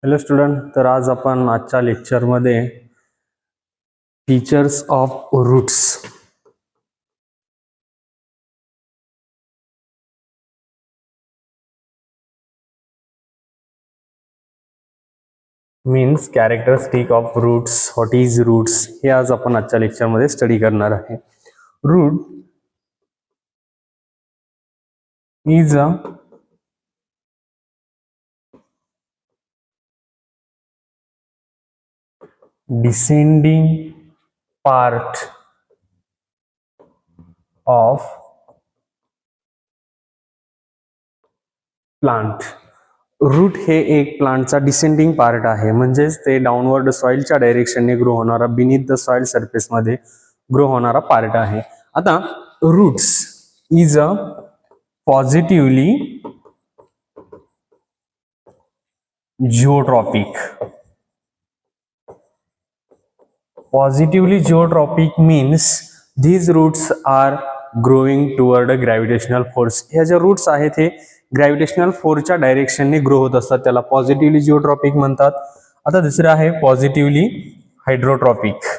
Hello student, तर आज आपण आजच्या लेक्चरमध्ये features of roots means characteristic of roots, what is roots हे आज आपण आजच्या लेक्चरमध्ये स्टडी करणार आहे. Root is a descending part of plant. रूट हे एक प्लांटचा डिसेंडिंग पार्ट आहे, म्हणजेच ते डाऊनवर्ड सॉइलच्या डायरेक्शनने ग्रो होणारा, बिनीथ द सॉइल सरफेस मध्ये ग्रो होणारा पार्ट आहे. आता roots is a positively geotropic. Positively geotropic means these roots are growing toward a gravitational force. ह्या ज्या रूट्स आहेत हे ग्रॅव्हिटेशनल फोर्सच्या डायरेक्शनने ग्रो होत असतात, त्याला पॉझिटिव्हली जिओट्रॉपिक म्हणतात. आता दुसरं आहे positively hydrotropic.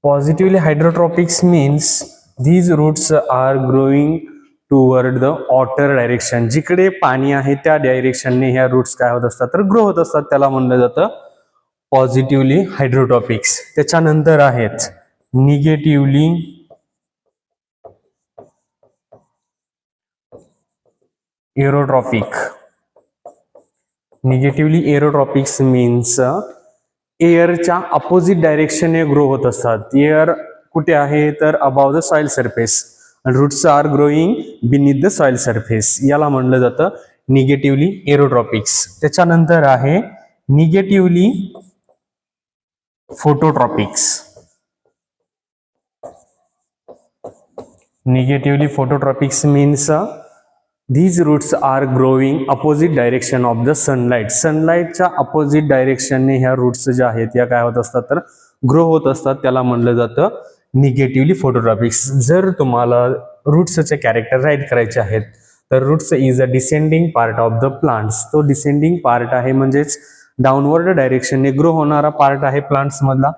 Positively hydrotropics means these roots are growing toward the water direction. जिकडे पाणी आहे त्या डायरेक्शनने ह्या रूट्स काय होत असतात तर ग्रो होत असतात, त्याला म्हणलं जातं पॉझिटिव्हली हायड्रोट्रॉपिक्स. त्याच्यानंतर आहेत negatively aerotropic. Negatively aerotropics means एअरच्या अपोजिट डायरेक्शनने ग्रो होत असतात. एअर कुठे आहे तर above the soil surface, roots are growing beneath the soil surface, याला म्हणलं जातं निगेटिव्हली एरोट्रॉपिक्स. त्याच्यानंतर आहे negatively phototropics. Negatively phototropics means these roots are growing opposite direction of the sunlight. सनलाइटच्या अपोजिट डायरेक्शनने ह्या रूट्स ज्या आहेत या काय होत असतात तर ग्रो होत असतात, त्याला म्हणलं जातं निगेटिव्हली फोटोट्रॉपिक्स. जर तुम्हाला रूट्सचे कॅरेक्टर राईट करायचे आहेत तर roots is a descending part of the plants. तो डिसेंडिंग पार्ट आहे, म्हणजेच डाऊनवर्ड डायरेक्शनने ग्रो होणारा पार्ट आहे प्लांट्स मधला.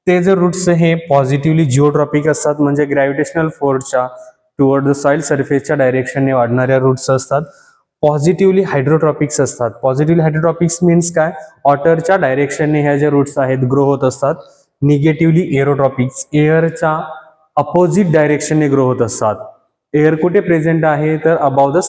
ते जर रूट्स हे पॉझिटिव्हली जिओट्रॉपिक असतात, म्हणजे ग्रॅव्हिटेशनल फोर्सच्या टुवर्ड द सॉइल सरफेसच्या डायरेक्शनने वाढणाऱ्या रूट्स असतात. पॉझिटिव्हली हायड्रोट्रॉपिक्स असतात. पॉझिटिव्हली हायड्रोट्रॉपिक्स मीन्स काय, वॉटरच्या डायरेक्शनने ह्या ज्या रूट्स आहेत ग्रो होत असतात. निगेटिव्हली एरोट्रॉपिक्स एअरच्या अपोजिट डायरेक्शनने ग्रो होत असतात. एअर कुठे प्रेझेंट आहे तर अबाव द